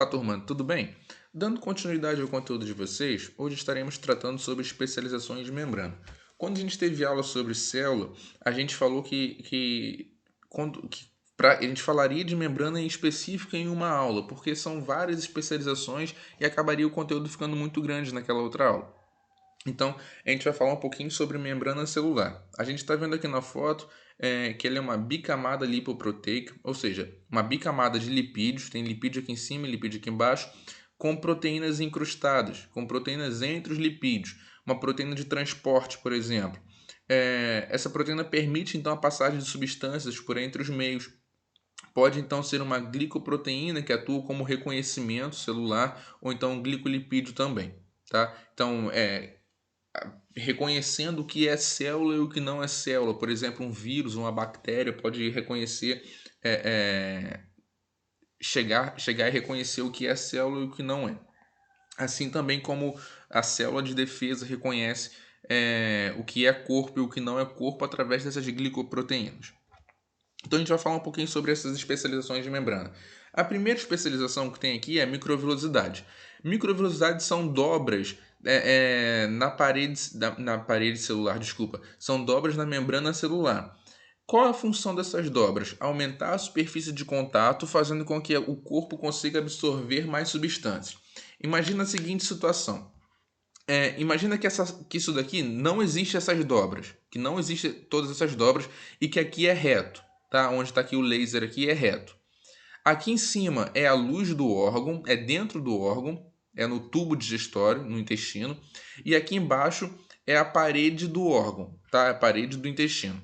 Olá, turma, tudo bem? Dando continuidade ao conteúdo de vocês, hoje estaremos tratando sobre especializações de membrana. Quando a gente teve aula sobre célula, a gente falou a gente falaria de membrana em específico em uma aula, porque são várias especializações e acabaria o conteúdo ficando muito grande naquela outra aula. Então, a gente vai falar um pouquinho sobre membrana celular. A gente está vendo aqui na foto que ele é uma bicamada lipoproteica, ou seja, uma bicamada de lipídios, tem lipídio aqui em cima e lipídio aqui embaixo, com proteínas incrustadas, com proteínas entre os lipídios, uma proteína de transporte, por exemplo. Essa proteína permite então a passagem de substâncias por entre os meios. Pode então ser uma glicoproteína que atua como reconhecimento celular, ou então um glicolipídio também. Tá? Então, reconhecendo o que é célula e o que não é célula. Por exemplo, um vírus, uma bactéria pode reconhecer, chegar e reconhecer o que é célula e o que não é. Assim também como a célula de defesa reconhece o que é corpo e o que não é corpo através dessas glicoproteínas. Então a gente vai falar um pouquinho sobre essas especializações de membrana. A primeira especialização que tem aqui é a microvilosidade. Microvilosidades são dobras na parede celular, desculpa, são dobras na membrana celular. Qual é a função dessas dobras? Aumentar a superfície de contato, fazendo com que o corpo consiga absorver mais substâncias. Imagina a seguinte situação. Imagina que isso daqui não existe essas dobras, que não existe todas essas dobras e que aqui é reto, tá? Onde está aqui o laser aqui é reto. Aqui em cima é a luz do órgão, é dentro do órgão, é no tubo digestório, no intestino, e aqui embaixo é a parede do órgão, tá? A parede do intestino.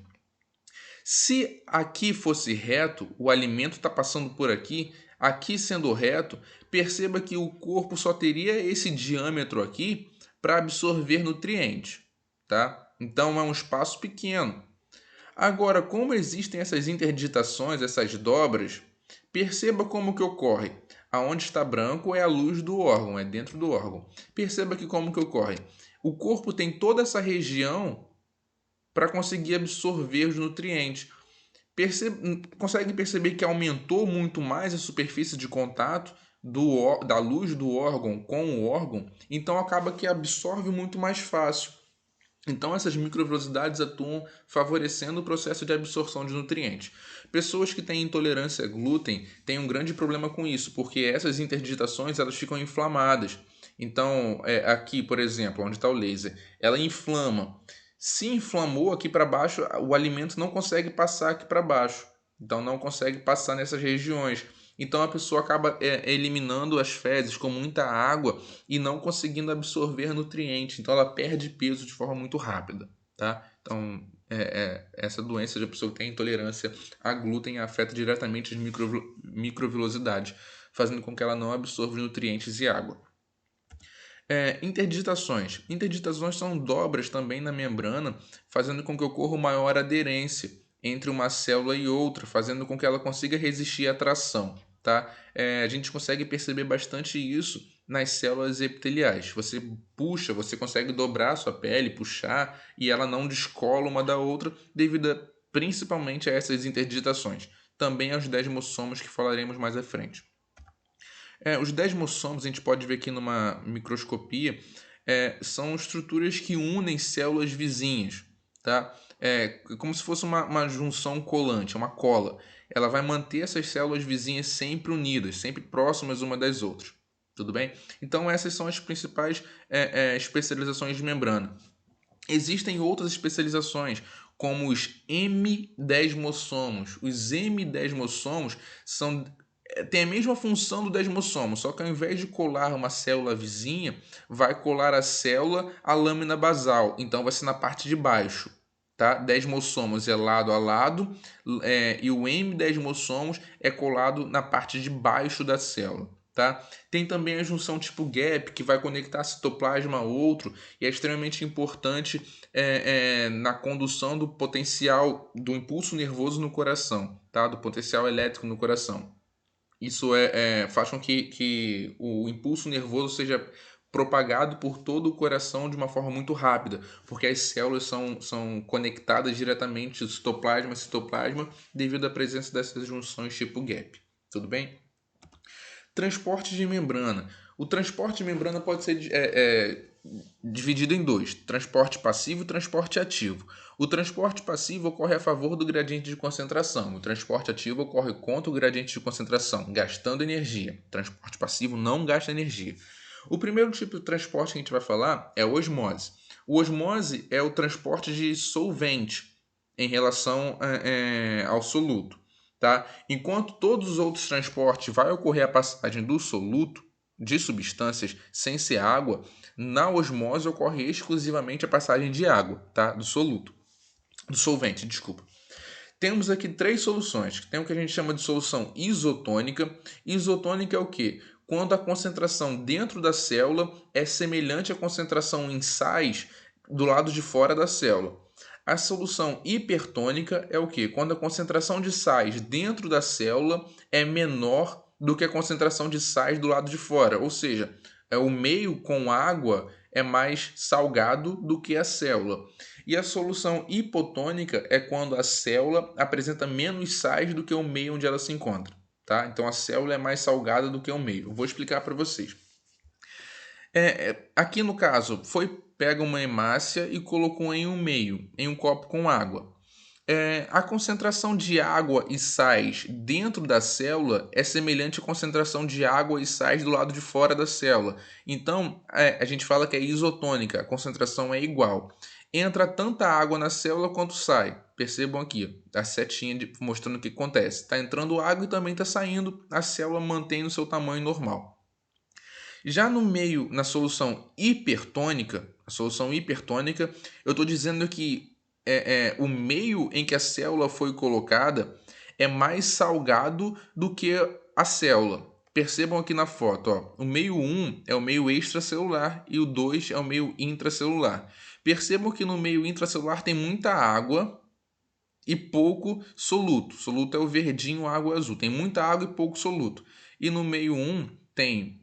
Se aqui fosse reto, o alimento está passando por aqui, aqui sendo reto, perceba que o corpo só teria esse diâmetro aqui para absorver nutrientes, tá? Então é um espaço pequeno. Agora, como existem essas interdigitações, essas dobras, perceba como que ocorre. Aonde está branco é a luz do órgão, é dentro do órgão. Perceba que como que ocorre. O corpo tem toda essa região para conseguir absorver os nutrientes. Consegue perceber que aumentou muito mais a superfície de contato da luz do órgão com o órgão, então acaba que absorve muito mais fácil. Então, essas microvelocidades atuam favorecendo o processo de absorção de nutrientes. Pessoas que têm intolerância a glúten têm um grande problema com isso, porque essas interdigitações elas ficam inflamadas. Então, aqui, por exemplo, onde está o laser, ela inflama. Se inflamou aqui para baixo, o alimento não consegue passar aqui para baixo. Então, não consegue passar nessas regiões. Então, a pessoa acaba eliminando as fezes com muita água e não conseguindo absorver nutrientes. Então ela perde peso de forma muito rápida, tá? Então essa doença de pessoa que tem intolerância a glúten afeta diretamente as microvilosidades, fazendo com que ela não absorva nutrientes e água. Interditações. Interditações são dobras também na membrana, fazendo com que ocorra maior aderência entre uma célula e outra, fazendo com que ela consiga resistir à tração. Tá? A gente consegue perceber bastante isso nas células epiteliais. Você puxa, você consegue dobrar a sua pele, puxar, e ela não descola uma da outra, devido principalmente a essas interdigitações. Também aos desmossomos que falaremos mais à frente. Os desmossomos, a gente pode ver aqui numa microscopia, são estruturas que unem células vizinhas, tá? Como se fosse uma junção colante, uma cola. Ela vai manter essas células vizinhas sempre unidas, sempre próximas uma das outras. Tudo bem? Então, essas são as principais especializações de membrana. Existem outras especializações, como os M-desmossomos. Os M-desmossomos têm a mesma função do desmossomo, só que ao invés de colar uma célula vizinha, vai colar a célula à lâmina basal. Então vai ser na parte de baixo. Tá? Desmossomos é lado a lado e o M-desmossomos é colado na parte de baixo da célula. Tá? Tem também a junção tipo gap, que vai conectar citoplasma a outro e é extremamente importante na condução do potencial do impulso nervoso no coração, tá? Do potencial elétrico no coração. Isso faz com que o impulso nervoso seja propagado por todo o coração de uma forma muito rápida, porque as células são conectadas diretamente citoplasma a citoplasma devido à presença dessas junções tipo gap. Tudo bem? Transporte de membrana. O transporte de membrana pode ser dividido em dois: transporte passivo e transporte ativo. O transporte passivo ocorre a favor do gradiente de concentração. O transporte ativo ocorre contra o gradiente de concentração, gastando energia. O transporte passivo não gasta energia. O primeiro tipo de transporte que a gente vai falar é a osmose. O osmose é o transporte de solvente em relação ao soluto. Tá? Enquanto todos os outros transportes vai ocorrer a passagem do soluto, de substâncias sem ser água, na osmose ocorre exclusivamente a passagem de água, tá? Do solvente, desculpa. Temos aqui três soluções. Tem o que a gente chama de solução isotônica. Isotônica é o quê? Quando a concentração dentro da célula é semelhante à concentração em sais do lado de fora da célula. A solução hipertônica é o quê? Quando a concentração de sais dentro da célula é menor do que a concentração de sais do lado de fora, ou seja, o meio com água é mais salgado do que a célula. E a solução hipotônica é quando a célula apresenta menos sais do que o meio onde ela se encontra. Tá? Então a célula é mais salgada do que o meio. Eu vou explicar para vocês. Aqui no caso, pega uma hemácia e colocou em um meio, em um copo com água. A concentração de água e sais dentro da célula é semelhante à concentração de água e sais do lado de fora da célula. Então, a gente fala que é isotônica, a concentração é igual. Entra tanta água na célula quanto sai. Percebam aqui, a setinha mostrando o que acontece. Está entrando água e também está saindo, a célula mantém o seu tamanho normal. Já no meio, na solução hipertônica, eu estou dizendo que o meio em que a célula foi colocada é mais salgado do que a célula. Percebam aqui na foto, ó, o meio 1 é o meio extracelular e o 2 é o meio intracelular. Percebam que no meio intracelular tem muita água e pouco soluto. Soluto é o verdinho, água azul. Tem muita água e pouco soluto. E no meio 1 tem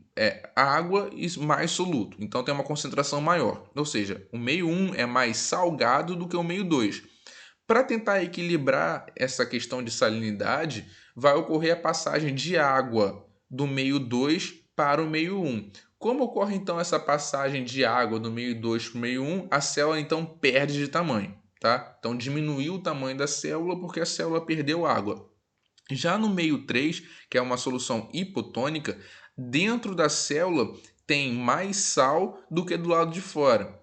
água e mais soluto. Então tem uma concentração maior. Ou seja, o meio 1 é mais salgado do que o meio 2. Para tentar equilibrar essa questão de salinidade, vai ocorrer a passagem de água do meio 2 para o meio 1. Como ocorre então essa passagem de água do meio 2 para o meio 1, a célula então perde de tamanho. Tá? Então diminuiu o tamanho da célula porque a célula perdeu água. Já no meio 3, que é uma solução hipotônica, dentro da célula tem mais sal do que do lado de fora.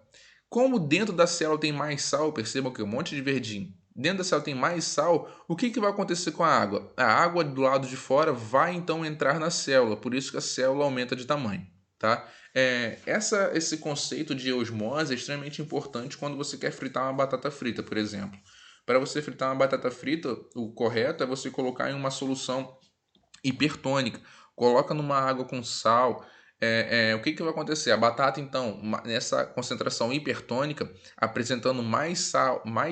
Como dentro da célula tem mais sal, percebam que é um monte de verdinho. Dentro da célula tem mais sal, o que vai acontecer com a água? A água do lado de fora vai então entrar na célula, por isso que a célula aumenta de tamanho. Tá? Esse conceito de osmose é extremamente importante quando você quer fritar uma batata frita, por exemplo. Para você fritar uma batata frita, o correto é você colocar em uma solução hipertônica. Coloca numa água com sal. O que vai acontecer? A batata, então, nessa concentração hipertônica, apresentando mais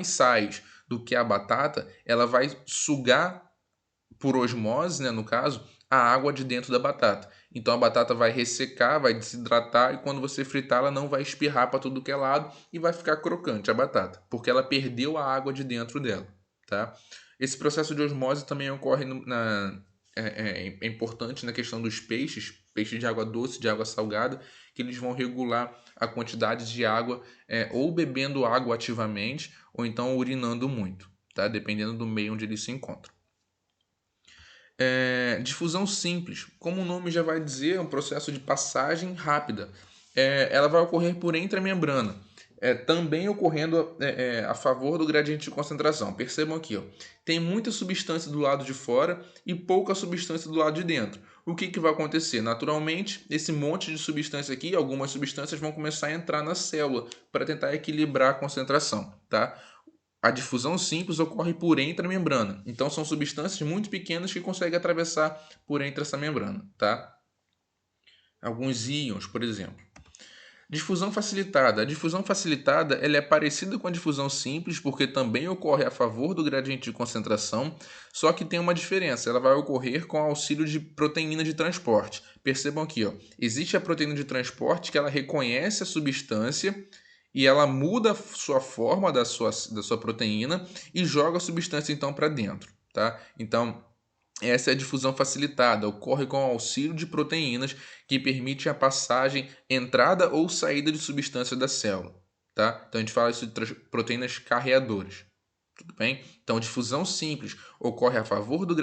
sais do que a batata, ela vai sugar por osmose, né, no caso, a água de dentro da batata. Então a batata vai ressecar, vai desidratar e quando você fritar ela não vai espirrar para tudo que é lado e vai ficar crocante a batata, porque ela perdeu a água de dentro dela, tá? Esse processo de osmose também ocorre é importante na questão dos peixes de água doce, de água salgada, que eles vão regular a quantidade de água ou bebendo água ativamente ou então urinando muito, tá? Dependendo do meio onde eles se encontram. Difusão simples, como o nome já vai dizer, é um processo de passagem rápida. Ela vai ocorrer por entre a membrana, também ocorrendo a favor do gradiente de concentração. Percebam aqui, ó, tem muita substância do lado de fora e pouca substância do lado de dentro. O que vai acontecer? Naturalmente, esse monte de substância aqui, algumas substâncias vão começar a entrar na célula para tentar equilibrar a concentração, tá? A difusão simples ocorre por entre a membrana. Então, são substâncias muito pequenas que conseguem atravessar por entre essa membrana, tá? Alguns íons, por exemplo. Difusão facilitada. A difusão facilitada ela é parecida com a difusão simples, porque também ocorre a favor do gradiente de concentração, só que tem uma diferença. Ela vai ocorrer com auxílio de proteína de transporte. Percebam aqui, ó, existe a proteína de transporte que ela reconhece a substância e ela muda a sua forma da sua proteína e joga a substância então para dentro, tá? Então, Essa é a difusão facilitada, ocorre com o auxílio de proteínas que permite a passagem, entrada ou saída de substâncias da célula, tá? Então a gente fala isso de proteínas carreadoras, tudo bem? Então difusão simples ocorre a favor do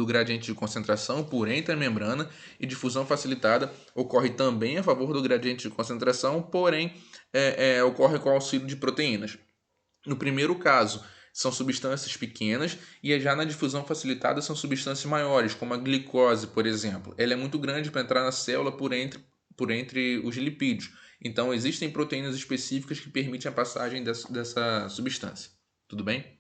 gradiente de concentração por entre a membrana e difusão facilitada ocorre também a favor do gradiente de concentração, porém ocorre com o auxílio de proteínas. No primeiro caso, são substâncias pequenas e já na difusão facilitada são substâncias maiores, como a glicose, por exemplo. Ela é muito grande para entrar na célula por entre os lipídios. Então, existem proteínas específicas que permitem a passagem dessa substância. Tudo bem?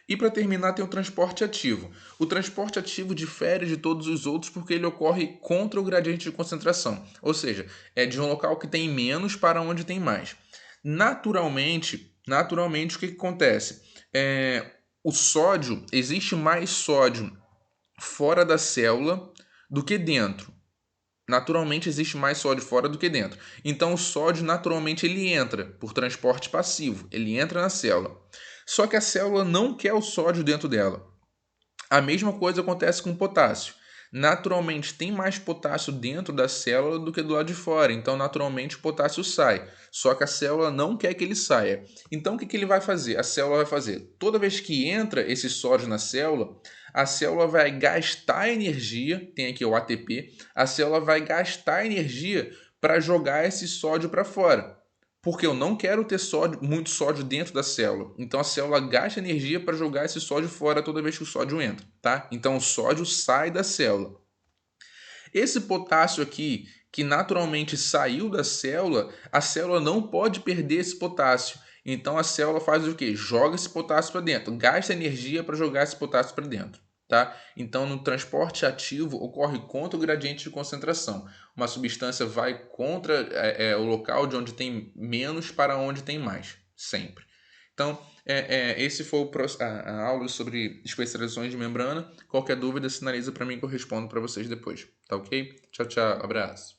E para terminar, tem o transporte ativo. O transporte ativo difere de todos os outros porque ele ocorre contra o gradiente de concentração, ou seja, é de um local que tem menos para onde tem mais. Naturalmente, o que acontece? O sódio, existe mais sódio fora da célula do que dentro. Naturalmente existe mais sódio fora do que dentro. Então o sódio naturalmente ele entra por transporte passivo, ele entra na célula. Só que a célula não quer o sódio dentro dela. A mesma coisa acontece com o potássio. Naturalmente tem mais potássio dentro da célula do que do lado de fora, então naturalmente o potássio sai. Só que a célula não quer que ele saia. Então o que ele vai fazer? A célula vai fazer, toda vez que entra esse sódio na célula, a célula vai gastar energia, tem aqui o ATP, a célula vai gastar energia para jogar esse sódio para fora. Porque eu não quero ter muito sódio dentro da célula. Então a célula gasta energia para jogar esse sódio fora toda vez que o sódio entra, tá? Então o sódio sai da célula. Esse potássio aqui, que naturalmente saiu da célula, a célula não pode perder esse potássio. Então a célula faz o quê? Joga esse potássio para dentro, gasta energia para jogar esse potássio para dentro. Tá? Então, no transporte ativo, ocorre contra o gradiente de concentração. Uma substância vai contra o local de onde tem menos para onde tem mais, sempre. Então, esse foi a aula sobre especializações de membrana. Qualquer dúvida, sinaliza para mim que eu respondo para vocês depois. Tá ok? Tchau, tchau. Abraço.